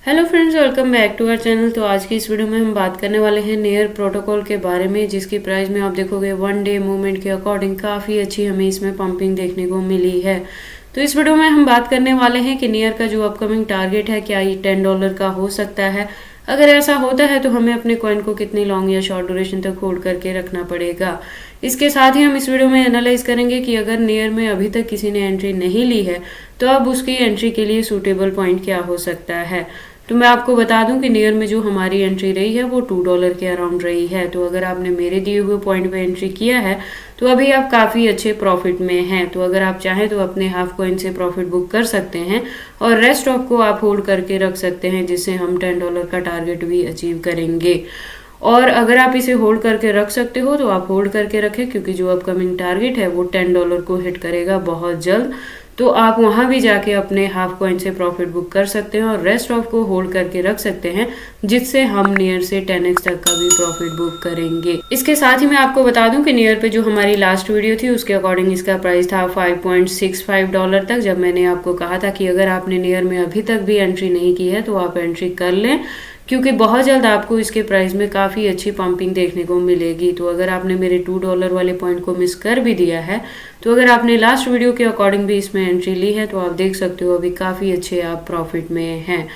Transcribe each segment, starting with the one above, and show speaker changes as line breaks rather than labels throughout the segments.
Hello friends, welcome back to our channel. तो आज की इस वीडियो में हम बात करने वाले हैं नेयर प्रोटोकॉल के बारे में, जिसकी प्राइस में आप देखोगे वन डे मूवमेंट के अकॉर्डिंग काफ़ी अच्छी हमें इसमें पंपिंग देखने को मिली है। तो इस वीडियो में हम बात करने वाले हैं कि नेयर का जो अपकमिंग टारगेट है, क्या ये $10 का हो सकता है। अगर ऐसा होता है तो हमें अपने कॉइन को कितनी लॉन्ग या शॉर्ट ड्यूरेशन तक होल्ड करके रखना पड़ेगा। इसके साथ ही हम इस वीडियो में एनालाइज करेंगे कि अगर नेयर में अभी तक किसी ने एंट्री नहीं ली है तो अब उसकी एंट्री के लिए सूटेबल पॉइंट क्या हो सकता है। तो मैं आपको बता दूं कि नियर में जो हमारी एंट्री रही है वो $2 के अराउंड रही है। तो अगर आपने मेरे दिए हुए पॉइंट पे एंट्री किया है तो अभी आप काफ़ी अच्छे प्रॉफिट में हैं। तो अगर आप चाहें तो अपने हाफ कॉइन से प्रॉफिट बुक कर सकते हैं और रेस्ट ऑफ को आप होल्ड करके रख सकते हैं, जिससे हम $10 का टारगेट भी अचीव करेंगे। और अगर आप इसे होल्ड करके रख सकते हो तो आप होल्ड करके रखें, क्योंकि जो अपकमिंग टारगेट है वो $10 को हिट करेगा बहुत जल्द। तो आप वहां भी जाके अपने हाफ कॉइन से प्रॉफिट बुक कर सकते हैं और रेस्ट ऑफ को होल्ड करके रख सकते हैं, जिससे हम नियर से 10x तक का भी प्रॉफिट बुक करेंगे। इसके साथ ही मैं आपको बता दूं कि नियर पे जो हमारी लास्ट वीडियो थी उसके अकॉर्डिंग इसका प्राइस था $5.65 तक, जब मैंने आपको कहा था कि अगर आपने नियर में अभी तक भी एंट्री नहीं की है तो आप एंट्री कर लें, क्योंकि बहुत जल्द आपको इसके प्राइस में काफ़ी अच्छी पंपिंग देखने को मिलेगी। तो अगर आपने मेरे $2 वाले पॉइंट को मिस कर भी दिया है तो अगर आपने लास्ट वीडियो के अकॉर्डिंग भी इसमें एंट्री ली है तो आप देख सकते हो अभी काफ़ी अच्छे आप प्रॉफिट में हैं।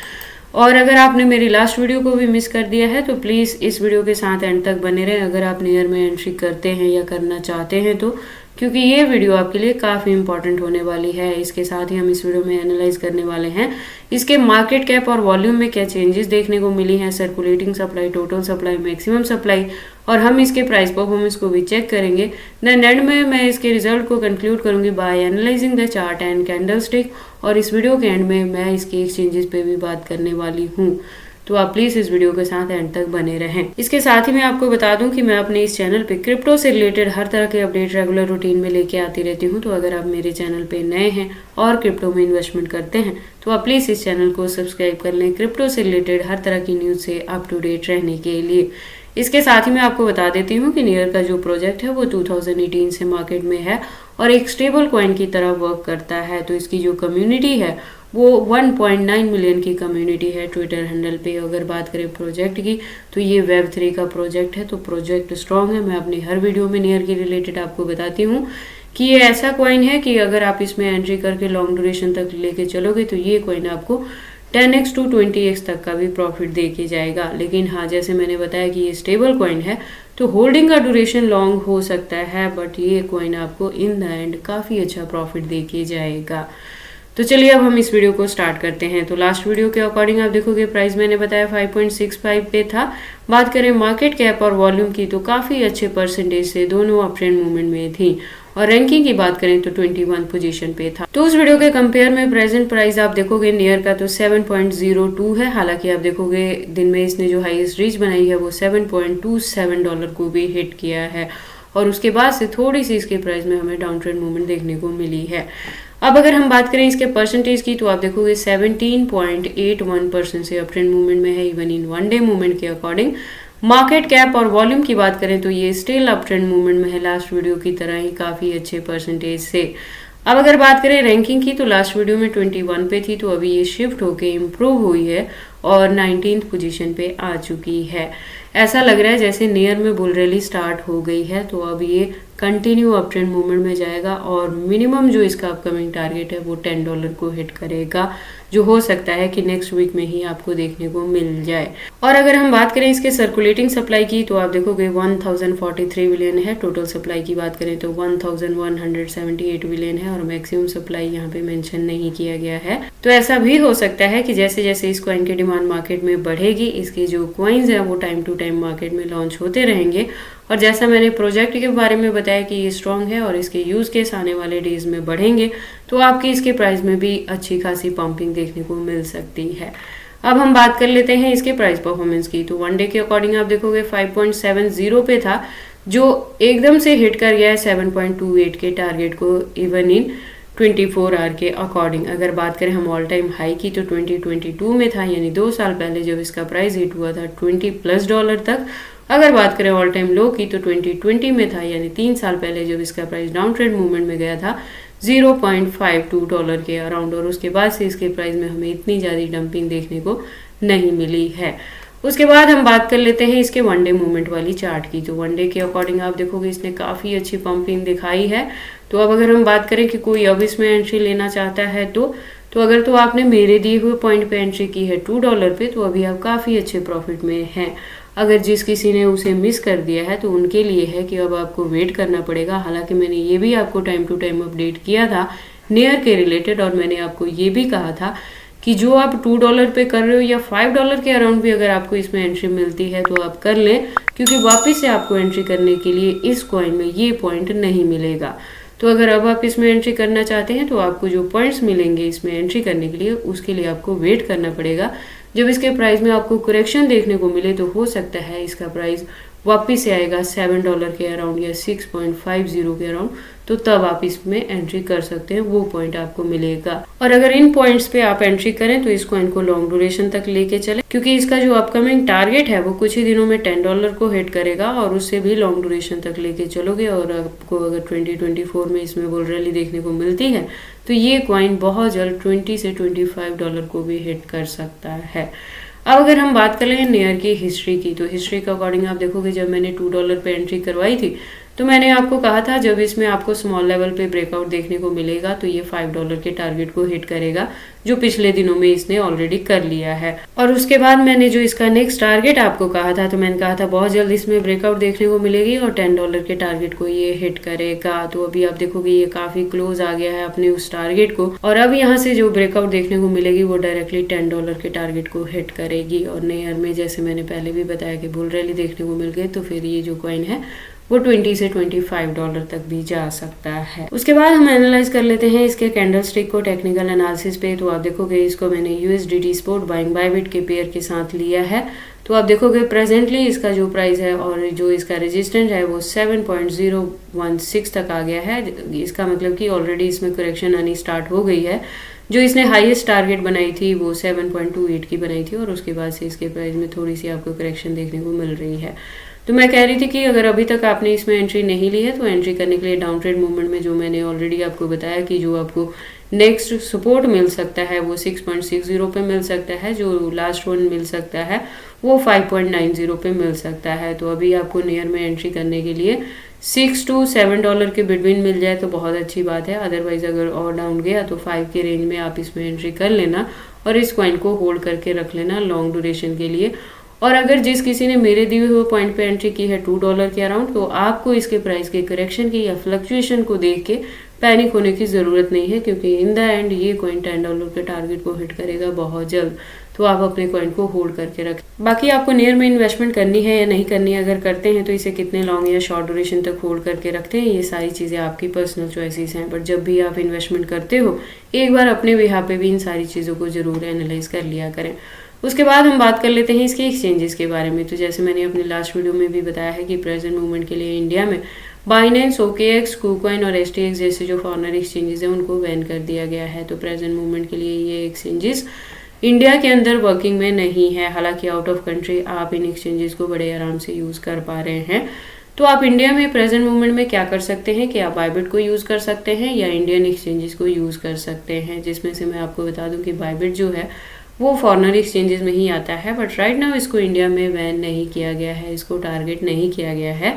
और अगर आपने मेरी लास्ट वीडियो को भी मिस कर दिया है तो प्लीज़ इस वीडियो के साथ एंड तक बने रहें अगर आप नियर में एंट्री करते हैं या करना चाहते हैं तो, क्योंकि ये वीडियो आपके लिए काफ़ी इंपॉर्टेंट होने वाली है। इसके साथ ही हम इस वीडियो में एनालाइज करने वाले हैं इसके मार्केट कैप और वॉल्यूम में क्या चेंजेस देखने को मिली हैं, circulating supply, total supply, maximum supply, और हम इसके प्राइस परफॉर्मेंस को भी चेक करेंगे। देन एंड में मैं इसके रिजल्ट को कंक्लूड करूंगी by analysing the chart and candlestick, और इस वीडियो के एंड में मैं इसके एक्सचेंजेस पे भी बात करने वाली हूँ। तो आप प्लीज इस वीडियो के साथ एंड तक बने रहें। इसके साथ ही मैं आपको बता दूं कि मैं अपने इस चैनल पे क्रिप्टो से रिलेटेड हर तरह के अपडेट रेगुलर रूटीन में लेके आती रहती हूं। तो अगर आप मेरे चैनल पे नए हैं और क्रिप्टो में इन्वेस्टमेंट करते हैं तो आप प्लीज इस चैनल को सब्सक्राइब कर लें, क्रिप्टो से रिलेटेड हर तरह की न्यूज से अप टू डेट रहने के लिए। इसके साथ ही मैं आपको बता देती हूँ कि नियर का जो प्रोजेक्ट है वो 2018 से मार्केट में है और एक स्टेबल कॉइन की तरह वर्क करता है। तो इसकी जो कम्युनिटी है वो 1.9 मिलियन की कम्युनिटी है ट्विटर हैंडल पे। अगर बात करें प्रोजेक्ट की तो ये Web3 का प्रोजेक्ट है, तो प्रोजेक्ट स्ट्रॉन्ग है। मैं अपनी हर वीडियो में नियर के रिलेटेड आपको बताती हूँ कि ये ऐसा कॉइन है कि अगर आप इसमें एंट्री करके लॉन्ग ड्यूरेशन तक लेके चलोगे तो ये कॉइन आपको 10x to 20x तक का भी प्रॉफिट दे के जाएगा। लेकिन हाँ, जैसे मैंने बताया कि ये स्टेबल कॉइन है तो होल्डिंग का ड्यूरेशन लॉन्ग हो सकता है, बट ये कॉइन आपको इन द एंड काफ़ी अच्छा प्रॉफिट दे के जाएगा। तो चलिए अब हम इस वीडियो को स्टार्ट करते हैं। तो लास्ट वीडियो के अकॉर्डिंग आप देखोगे प्राइस मैंने बताया 5.65 पे था। बात करें मार्केट कैप और वॉल्यूम की तो काफ़ी अच्छे परसेंटेज से दोनों अप ट्रेंड मूवमेंट में थी, और रैंकिंग की बात करें तो 21 पोजीशन पे था। तो उस वीडियो के कंपेयर में प्रेजेंट प्राइस आप देखोगे नियर का तो 7.02 है। हालांकि आप देखोगे दिन में इसने जो हाईएस्ट रीच बनाई है वो $7.27 को भी हिट किया है, और उसके बाद से थोड़ी सी इसके प्राइस में हमें डाउन ट्रेंड मूवमेंट देखने को मिली है। अब अगर हम बात करें इसके परसेंटेज की तो आप देखोगे 17.81% से अप ट्रेंड मूवमेंट में है, even in one day movement के अकॉर्डिंग। मार्केट कैप और वॉल्यूम की बात करें तो ये स्टिल अप ट्रेंड मूवमेंट में है, लास्ट वीडियो की तरह ही काफ़ी अच्छे परसेंटेज से। अब अगर बात करें रैंकिंग की तो लास्ट वीडियो में 21 पे थी, तो अभी ये शिफ्ट होके इम्प्रूव हुई है और 19th पोजीशन पे आ चुकी है। ऐसा लग रहा है जैसे नियर में बुल रैली स्टार्ट हो गई है, तो अब ये कंटिन्यू अप ट्रेंड मूवमेंट में जाएगा और मिनिमम जो इसका अपकमिंग टारगेट है वो $10 को हिट करेगा, जो हो सकता है कि नेक्स्ट वीक में ही आपको देखने को मिल जाए। और अगर हम बात करें इसके सर्कुलेटिंग सप्लाई की तो आप देखोगे 1043 बिलियन है। टोटल सप्लाई की बात करें तो 1178 बिलियन है, और मैक्सिमम सप्लाई यहाँ पे मेंशन नहीं किया गया है। तो ऐसा भी हो सकता है कि जैसे जैसे इस कॉइन की डिमांड मार्केट में बढ़ेगी, इसके जो कॉइन्स हैं वो टाइम टू टाइम मार्केट में लॉन्च होते रहेंगे। और जैसा मैंने प्रोजेक्ट के बारे में बताया कि ये स्ट्रॉन्ग है और इसके यूज केस आने वाले डेज में बढ़ेंगे, तो आपकी इसके प्राइस में भी अच्छी खासी पंपिंग देखने को मिल सकती है। अब हम बात कर लेते हैं इसके प्राइस परफॉर्मेंस की। तो वन डे के अकॉर्डिंग आप देखोगे 5.70 पे था, जो एकदम से हिट कर गया है 7.28 के टारगेट को, इवन इन 24 आवर के अकॉर्डिंग। अगर बात करें हम ऑल टाइम हाई की तो 2022 में था, यानी 2 साल पहले जब इसका प्राइस हिट हुआ था $20+ तक। अगर बात करें ऑल टाइम लो की तो 2020 में था, यानी 3 साल पहले जब इसका प्राइस डाउन ट्रेंड मूवमेंट में गया था $0.52 के अराउंड, और उसके बाद से इसके प्राइस में हमें इतनी ज़्यादा डंपिंग देखने को नहीं मिली है। उसके बाद हम बात कर लेते हैं इसके वन डे मूवमेंट वाली चार्ट की। तो वन डे के अकॉर्डिंग आप देखोगे इसने काफ़ी अच्छी पंपिंग दिखाई है। तो अब अगर हम बात करें कि कोई अब इसमें एंट्री लेना चाहता है तो अगर तो आपने मेरे दिए हुए पॉइंट पे एंट्री की है $2 पे, तो अभी आप काफ़ी अच्छे प्रॉफिट में हैं। अगर जिस किसी ने उसे मिस कर दिया है तो उनके लिए है कि अब आपको वेट करना पड़ेगा। हालांकि मैंने ये भी आपको टाइम टू टाइम अपडेट किया था नेयर के रिलेटेड, और मैंने आपको ये भी कहा था कि जो आप $2 पे कर रहे हो या $5 के अराउंड भी अगर आपको इसमें एंट्री मिलती है तो आप कर लें, क्योंकि वापस से आपको एंट्री करने के लिए इस कॉइन में ये पॉइंट नहीं मिलेगा। तो अगर अब आप इसमें एंट्री करना चाहते हैं तो आपको जो पॉइंट्स मिलेंगे इसमें एंट्री करने के लिए, उसके लिए आपको वेट करना पड़ेगा। जब इसके प्राइस में आपको करेक्शन देखने को मिले तो हो सकता है इसका प्राइस वापस से आएगा $7 के अराउंड या 6.50 के अराउंड, तो तब आप इसमें एंट्री कर सकते हैं, वो पॉइंट आपको मिलेगा। और अगर इन पॉइंट्स पे आप एंट्री करें तो इस कॉइन को लॉन्ग ड्यूरेशन तक लेके चले, क्योंकि इसका जो अपकमिंग टारगेट है वो कुछ ही दिनों में $10 को हिट करेगा, और उससे भी लॉन्ग ड्यूरेशन तक लेके चलोगे। और आपको अगर 2024 में इसमें बुल रैली देखने को मिलती है तो ये कॉइन बहुत जल्द $20 से $25 को भी हिट कर सकता है। अब अगर हम बात करें नेयर की हिस्ट्री की, तो हिस्ट्री के अकॉर्डिंग आप देखोगे जब मैंने $2 पे एंट्री करवाई थी तो मैंने आपको कहा था जब इसमें आपको स्मॉल लेवल पे ब्रेकआउट देखने को मिलेगा तो ये $5 के टारगेट को हिट करेगा, जो पिछले दिनों में इसने ऑलरेडी कर लिया है। और उसके बाद मैंने जो इसका नेक्स्ट टारगेट आपको कहा था, तो मैंने कहा था बहुत जल्द इसमें ब्रेकआउट देखने को मिलेगी और $10 के टारगेट को ये हिट करेगा। तो अभी आप देखोगे ये काफी क्लोज आ गया है अपने उस टारगेट को, और अब यहाँ से जो ब्रेकआउट देखने को मिलेगी वो डायरेक्टली $10 के टारगेट को हिट करेगी। और नेयर में जैसे मैंने पहले भी बताया कि बुल रैली देखने को मिल गई तो फिर ये जो कॉइन है वो $20 से $25 तक भी जा सकता है। उसके बाद हम एनालाइज कर लेते हैं इसके कैंडल स्टिक को टेक्निकल एनालिसिस पे। तो आप देखोगे इसको मैंने USDT स्पॉट बाइंग बाइबिट के पेयर के साथ लिया है। तो आप देखोगे प्रेजेंटली इसका जो प्राइस है और जो इसका रेजिस्टेंस है वो 7.016 तक आ गया है। इसका मतलब कि ऑलरेडी इसमें करेक्शन आनी स्टार्ट हो गई है। जो इसने हाईएस्ट टारगेट बनाई थी वो 7.28 की बनाई थी, और उसके बाद से इसके प्राइस में थोड़ी सी आपको करेक्शन देखने को मिल रही है। तो मैं कह रही थी कि अगर अभी तक आपने इसमें एंट्री नहीं ली है तो एंट्री करने के लिए डाउन ट्रेड मूवमेंट में जो मैंने ऑलरेडी आपको बताया कि जो आपको नेक्स्ट सपोर्ट मिल सकता है वो 6.60 पे मिल सकता है, जो लास्ट वन मिल सकता है वो 5.90 पे मिल सकता है। तो अभी आपको नियर में एंट्री करने के लिए $6 to $7 के बिटवीन मिल जाए तो बहुत अच्छी बात है। अदरवाइज अगर और डाउन गया तो 5 के रेंज में आप इसमें एंट्री कर लेना और इस कॉइन को होल्ड करके रख लेना लॉन्ग ड्यूरेशन के लिए। और अगर जिस किसी ने मेरे दिए हुए पॉइंट पे एंट्री की है $2 के अराउंड, तो आपको इसके प्राइस के करेक्शन की या फ्लक्चुएशन को देख के पैनिक होने की ज़रूरत नहीं है, क्योंकि इन द एंड ये कॉइन $10 के टारगेट को हिट करेगा बहुत जल्द। तो आप अपने कॉइन को होल्ड करके रखें। बाकी आपको नियर में इन्वेस्टमेंट करनी है या नहीं करनी है, अगर करते हैं तो इसे कितने लॉन्ग या शॉर्ट ड्यूरेशन तक होल्ड करके रखते हैं, ये सारी चीज़ें आपकी पर्सनल चॉइसेस हैं। बट जब भी आप इन्वेस्टमेंट करते हो एक बार अपने बिहाफ पे भी इन सारी चीज़ों को ज़रूर एनालाइज कर लिया करें। उसके बाद हम बात कर लेते हैं इसके एक्सचेंजेस के बारे में। तो जैसे मैंने अपने लास्ट वीडियो में भी बताया है कि प्रेजेंट मूवमेंट के लिए इंडिया में बाइनेंस, OKX, KuCoin और STX जैसे जो फॉरेनर एक्सचेंजेस हैं उनको बैन कर दिया गया है। तो प्रेजेंट मूवमेंट के लिए ये एक्सचेंजेस इंडिया के अंदर वर्किंग में नहीं है। हालांकि आउट ऑफ कंट्री आप इन एक्सचेंजेस को बड़े आराम से यूज़ कर पा रहे हैं। तो आप इंडिया में प्रेजेंट मूवमेंट में क्या कर सकते हैं कि आप बाइबिट को यूज़ कर सकते हैं या इंडियन एक्सचेंजेस को यूज़ कर सकते हैं, जिसमें से मैं आपको बता दूं कि बाइबिट जो है वो फॉरेनर एक्सचेंजेस में ही आता है। बट राइट नाउ इसको इंडिया में बैन नहीं किया गया है, इसको टारगेट नहीं किया गया है।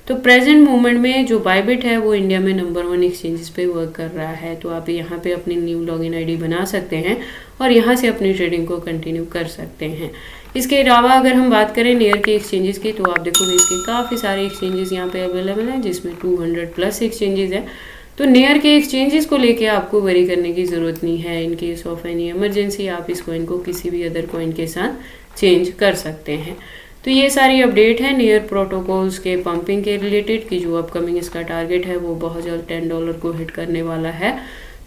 तो प्रेजेंट मूवमेंट में जो बाइबिट है वो इंडिया में नंबर 1 एक्सचेंजेस पे वर्क कर रहा है। तो आप यहाँ पे अपनी न्यू लॉगिन आईडी बना सकते हैं और यहाँ से अपनी ट्रेडिंग को कंटिन्यू कर सकते हैं। इसके अलावा अगर हम बात करें नियर के एक्सचेंजेस की, तो आप देखोगे इसके काफ़ी सारे एक्सचेंजेस यहाँ पे अवेलेबल हैं, जिसमें 200+ एक्सचेंजेस हैं। तो नियर के एक्सचेंजेस को लेके आपको वरी करने की ज़रूरत नहीं है। In case of any emergency आप इस कॉइन को किसी भी अदर कॉइन के साथ चेंज कर सकते हैं। तो ये सारी अपडेट है नियर प्रोटोकॉल्स के पंपिंग के रिलेटेड कि जो अपकमिंग इसका टारगेट है वो बहुत जल्द $10 को हिट करने वाला है।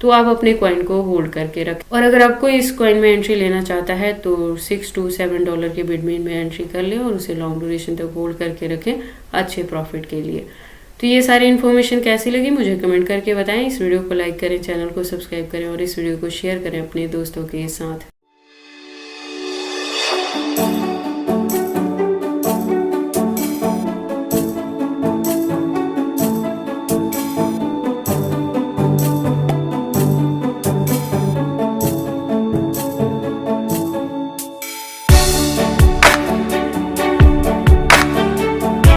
तो आप अपने कॉइन को होल्ड करके रखें, और अगर आपको इस कॉइन में एंट्री लेना चाहता है तो $6 to $7 के बिटवीन में एंट्री कर लें और उसे लॉन्ग ड्यूरेशन तक होल्ड करके रखें अच्छे प्रॉफिट के लिए। तो ये सारी इन्फॉर्मेशन कैसी लगी मुझे कमेंट करके बताएं। इस वीडियो को लाइक करें, चैनल को सब्सक्राइब करें और इस वीडियो को शेयर करें अपने दोस्तों के साथ।